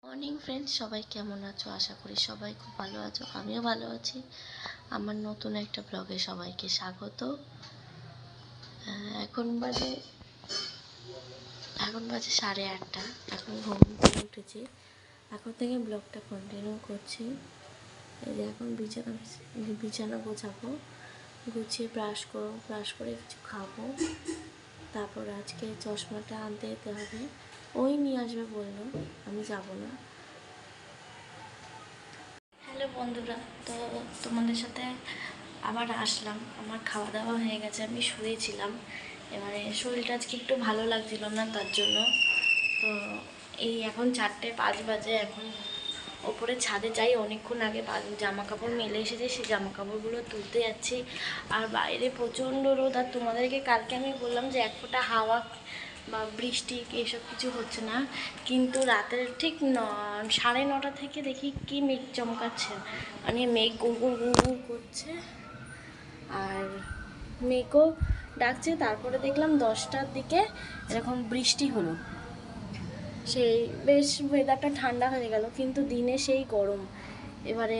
Morning friends, সবাই কেমন আছো? আশা করি সবাই খুব ভালো আছো। আমিও ভালো আছি। আমার নতুন একটা ব্লগে সবাইকে স্বাগত। এখন বাজে 8:30। এখন ঘুম থেকে উঠেছি। এখন থেকে ব্লগটা কন্টিনিউ করছি। এই যে এখন বিছানা গোছাবো, গুছিয়ে ব্রাশ করে কিছু খাবো। তারপর আজকে চশমাটা আনতে যেতে হবে। ওই নিয়ে আসবে বললো, আমি যাব না। হ্যালো বন্ধুরা, তো তোমাদের সাথে আবার আসলাম। আমার খাওয়া দাওয়া হয়ে গেছে, আমি শুয়েছিলাম। এবারে শরীরটা আজকে একটু ভালো লাগছিল না, তার জন্য তো এই এখন 4:05 বাজে। এখন ওপরে ছাদে যাই, অনেকক্ষণ আগে জামা কাপড় মেলে এসেছে, সেই জামা কাপড়গুলো তুলতে যাচ্ছি। আর বাইরে প্রচণ্ড রোদ। আর তোমাদেরকে কালকে আমি বললাম যে এক ফোঁটা হাওয়া বা বৃষ্টি এসব কিছু হচ্ছে না, কিন্তু রাতের ঠিক 9:30 থেকে দেখি কি মেঘ চমকাচ্ছে, মানে মেঘ গুড় গুড় করছে আর মেঘও ডাকছে। তারপরে দেখলাম 10টার দিকে এরকম বৃষ্টি হলো, সেই বেশ ওয়েদারটা ঠান্ডা হয়ে গেল, কিন্তু দিনে সেই গরম। এবারে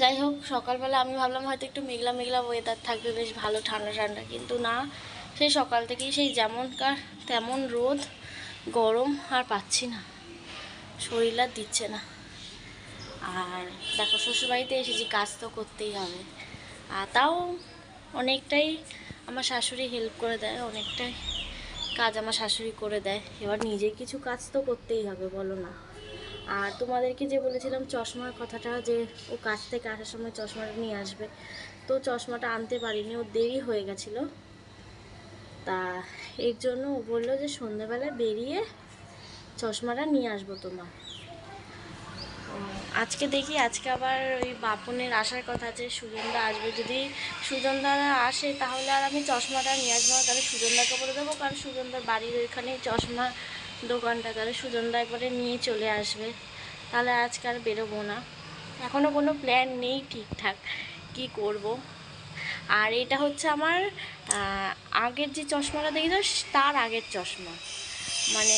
যাই হোক, সকালবেলা আমি ভাবলাম হয়তো একটু মেঘলা মেঘলা ওয়েদার থাকবে, বেশ ভালো ঠান্ডা ঠান্ডা, কিন্তু না, সেই সকাল থেকেই সেই যেমনকার তেমন রোদ, গরম, আর পাচ্ছি না, শরীর আর দিচ্ছে না। আর দেখো, শ্বশুরবাড়িতে এসেছি, কাজ তো করতেই হবে। আর তাও অনেকটাই আমার শাশুড়ি হেল্প করে দেয়, অনেকটাই কাজ আমার শাশুড়ি করে দেয়। এবার নিজে কিছু কাজ তো করতেই হবে, বলো না? আর তোমাদেরকে যে বলেছিলাম চশমার কথাটা, যে ও কাজ থেকে আসার সময় চশমাটা নিয়ে আসবে, তো চশমাটা আনতে পারিনি, ওর দেরি হয়ে গেছিলো। তা এর জন্য ও বললো যে সন্ধ্যাবেলায় বেরিয়ে চশমাটা নিয়ে আসবো তোমার। আজকে দেখি, আজকে আবার ওই বাপনের আসার কথা আছে, সুজনদা আসবে। যদি সুজনদা আসে তাহলে আর আমি চশমাটা নিয়ে আসবো না, তাহলে সুজনদাকে বলে দেবো, কারণ সুজনদার বাড়ির ওইখানেই চশমা দোকানটা, তাহলে সুজনদা একবারে নিয়ে চলে আসবে। তাহলে আজকে আর বেরোবো না। এখনও কোনো প্ল্যান নেই ঠিকঠাক কি করব। আর এটা হচ্ছে আমার আগের যে চশমাটা দেখেছো, তার আগের চশমা। মানে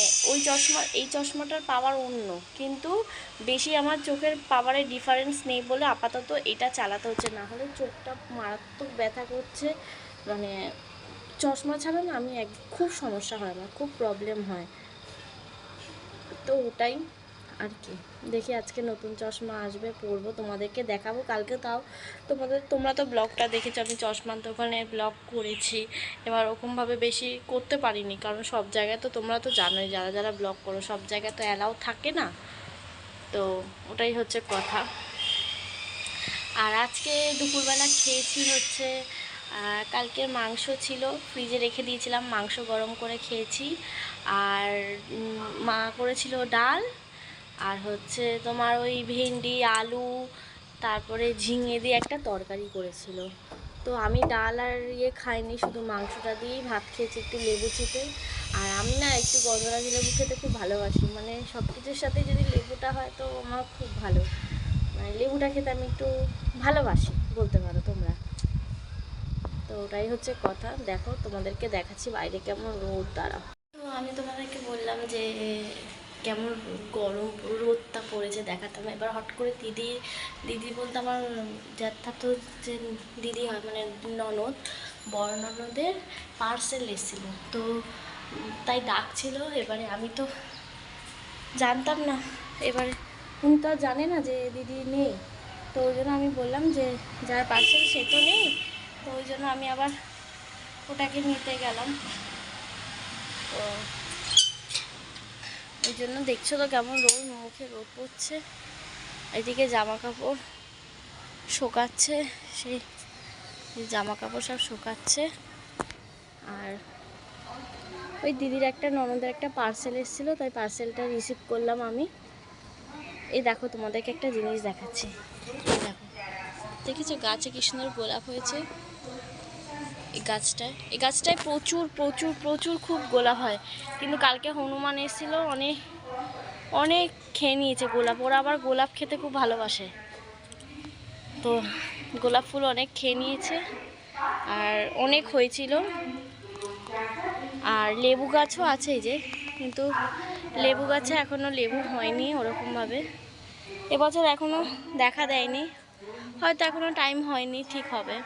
এই চশমাটার পাওয়ার অন্য, কিন্তু বেশি আমার চোখের পাওয়ারের ডিফারেন্স নেই বলে আপাতত এটা চালাতে হচ্ছে, না হলে চোখটা মারাত্মক ব্যথা করছে। মানে চশমা ছাড়া না আমি খুব সমস্যা হয়, আমার খুব প্রবলেম হয়। তো ওটাই আর কি। দেখি আজকে নতুন চশমা আসবে, পরবো, তোমাদেরকে দেখাবো কালকে। তাও তোমরা তো ব্লগটা দেখেছো, আমি চশমার দোকানে ব্লগ করেছি। এবার ওরকমভাবে বেশি করতে পারিনি, কারণ সব জায়গায় তো তোমরা তো জানোই, যারা যারা ব্লগ করো, সব জায়গায় তো অ্যালাউ থাকে না। তো ওটাই হচ্ছে কথা। আর আজকে দুপুরবেলা খেয়েছি হচ্ছে, কালকের মাংস ছিল, ফ্রিজে রেখে দিয়েছিলাম, মাংস গরম করে খেয়েছি। আর মা করেছিল ডাল, আর হচ্ছে তোমার ওই ভেন্ডি আলু তারপরে ঝিঙে দিয়ে একটা তরকারি করেছিল। তো আমি ডাল আর খাইনি, শুধু মাংসটা দিয়েই ভাত খেয়েছি, একটু লেবু চিপে। আর আমি না একটু গন্ধরাজ লেবু খেতে খুব ভালোবাসি, মানে সব কিছুর সাথে যদি লেবুটা হয় তো আমার খুব ভালো, মানে লেবুটা খেতে আমি একটু ভালোবাসি বলতে পারো তোমরা। তো ওটাই হচ্ছে কথা। দেখো, তোমাদেরকে দেখাচ্ছি বাইরে কেমন রোদ। দাঁড়াও, তো আমি তোমাদেরকে বললাম যে কেমন গরম রোদটা পড়েছে দেখাতাম। এবার হট করে দিদি বলতে আমার জ্যাঠাতো যে দিদি হয়, মানে ননদ, বড় ননদের পার্সেল এসেছিল, তো তাই ডাকছিল। এবারে আমি তো জানতাম না, এবারে উনি তো আর জানে না যে দিদি নেই, তো ওই জন্য আমি বললাম যে যার পার্সেল সে তো নেই, তো ওই জন্য আমি আবার ওটাকে নিতে গেলাম। তো ওই জন্য দেখছো তো কেমন রোদ, মুখে রোদ পড়ছে। এদিকে জামা কাপড় শোকাচ্ছে, সেই জামা কাপড় সব শোকাচ্ছে। আর ওই দিদির একটা ননদের একটা পার্সেল এসেছিলো, তাই পার্সেলটা রিসিভ করলাম আমি। এই দেখো, তোমাদেরকে একটা জিনিস দেখাচ্ছি। দেখো, দেখেছো গাছে কি সুন্দর গোলাপ হয়েছে। এই গাছটায় প্রচুর প্রচুর প্রচুর খুব গোলাপ হয়, কিন্তু কালকে হনুমান এসেছিল, অনেক অনেক খেয়ে নিয়েছে গোলাপ। ওরা আবার গোলাপ খেতে খুব ভালোবাসে, তো গোলাপ ফুল অনেক খেয়ে নিয়েছে, আর অনেক হয়েছিল। আর লেবু গাছও আছে এই যে, কিন্তু লেবু গাছে এখনও লেবু হয়নি ওরকমভাবে, এবছর এখনও দেখা দেয়নি, হয়তো এখনও টাইম হয়নি, ঠিক হবে।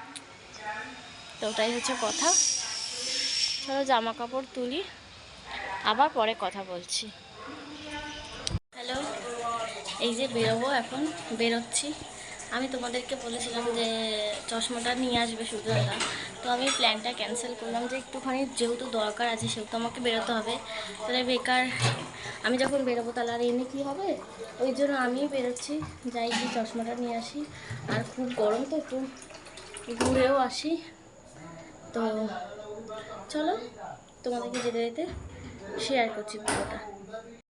তো ওটাই হচ্ছে কথা। চলো জামা কাপড় তুলি, আবার পরে কথা বলছি। হ্যালো, এই যে বেরোবো, এখন বেরোচ্ছি। আমি তোমাদেরকে বলেছিলাম যে চশমাটা নিয়ে আসবে সুজনদা, তো আমি প্ল্যানটা ক্যান্সেল করলাম যে একটুখানি যেহেতু দরকার আছে সেহেতু আমাকে বেরোতে হবে, তাহলে বেকার আমি যখন বেরোবো তাহলে আর এমনি কী হবে, ওই জন্য আমিই বেরোচ্ছি, যাই কি চশমাটা নিয়ে আসি। আর খুব গরম তো, একটু ঘুরেও আসি। তো চলো তোমাদেরকে যেতে যেতে শেয়ার করছি পুরোটা।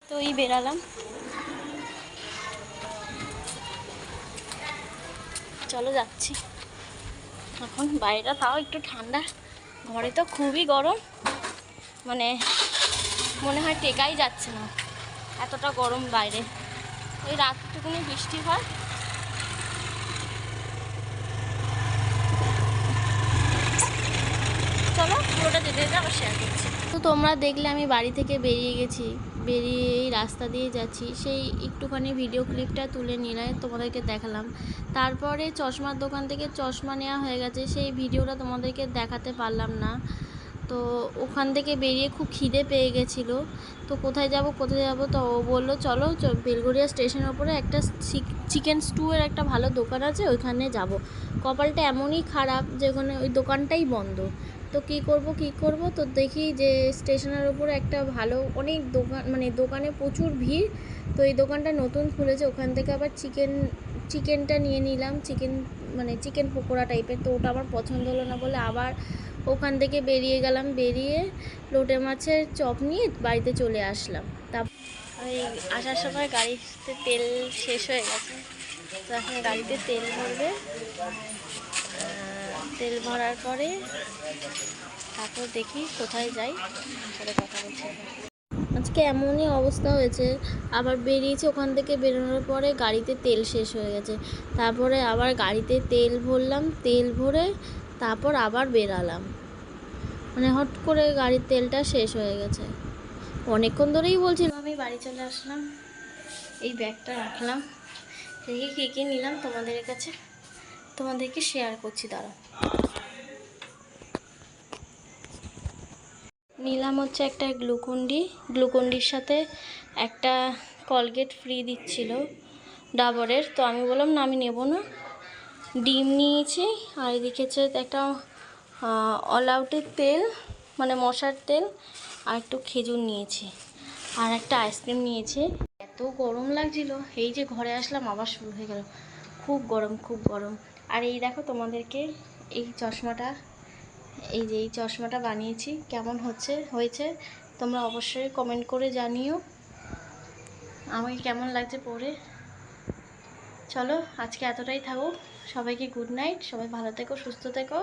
তো এই বেরালাম, চলো যাচ্ছি। এখন বাইরেটা তাও একটু ঠান্ডা, ঘরে তো খুবই গরম, মানে মনে হয় টেকাই যাচ্ছে না, এতটা গরম বাইরে। ওই রাতটুকুনি বৃষ্টি হয়। চলো পুরোটা যেতে যেতে আবার শেয়ার করছি। তো তোমরা দেখলে আমি বাড়ি থেকে বেরিয়ে গেছি, বেরিয়ে এই রাস্তা দিয়ে যাচ্ছি, সেই একটুখানি ভিডিও ক্লিপটা তুলে নিয়ে তোমাদেরকে দেখালাম। তারপরে চশমার দোকান থেকে চশমা নেওয়া হয়ে গেছে, সেই ভিডিওটা তোমাদেরকে দেখাতে পারলাম না। তো ওখান থেকে বেরিয়ে খুব খিদে পেয়ে গেছিলো, তো কোথায় যাব তো ও বললো চলো বেলগড়িয়া স্টেশনের ওপরে একটা চিকেন স্টুয়ের একটা ভালো দোকান আছে, ওইখানে যাব। কপালটা এমনই খারাপ যে ওখানে ওই দোকানটাই বন্ধ। তো কী করব, তো দেখি যে স্টেশনের ওপরে একটা ভালো অনেক দোকান, মানে দোকানে প্রচুর ভিড়। তো এই দোকানটা নতুন খুলেছে, ওখান থেকে আবার চিকেনটা নিয়ে নিলাম, চিকেন পকোড়া টাইপের। তো ওটা আমার পছন্দ হলো না বলে আবার ওখান থেকে বেরিয়ে গেলাম, বেরিয়ে লোটে মাছের চপ নিয়ে বাড়িতে চলে আসলাম। ওই আসার সময় গাড়িতে তেল শেষ হয়ে গেছে, তো এখন গাড়িতে তেল ভরবে, তেল ভরার পরে তারপর দেখি কোথায় যাই, পরে কথা বলছি। আজকে এমনই অবস্থা হয়েছে, আবার বেরিয়েছি, ওখান থেকে বেরোনোর পরে গাড়িতে তেল শেষ হয়ে গেছে, তারপরে আবার গাড়িতে তেল ভরলাম, তেল ভরে তারপর আবার বেরালাম, মানে হট করে গাড়ির তেলটা শেষ হয়ে গেছে। অনেকক্ষণ ধরেই বলছিলাম। আমি বাড়ি চলে আসলাম, এই ব্যাগটা রাখলাম, রেখে কী কী নিলাম তোমাদেরকে শেয়ার করছি, দাঁড়াও। নিলাম হচ্ছে একটা গ্লুকন্ডির সাথে একটা কলগেট ফ্রি দিচ্ছিল ডাবরের, তো আমি বললাম না আমি নেব না। ডিম নিয়েছি, আর এদিকে হচ্ছে একটা অল আউটের তেল, মানে মশার তেল, আর একটু খেজুর নিয়েছি, আর একটা আইসক্রিম নিয়েছি। এত গরম লাগছিল, এই যে ঘরে আসলাম আবার শুরু হয়ে গেল, খুব গরম। আর এই দেখো তোমাদেরকে এই চশমাটা বানিয়েছি, কেমন হয়েছে তোমরা অবশ্যই কমেন্ট করে জানিও আমাকে কেমন লাগছে পরে। চলো আজকে এতটাই থাকুক, সবাইকে গুড নাইট, সবাই ভালো থেকো, সুস্থ থেকো।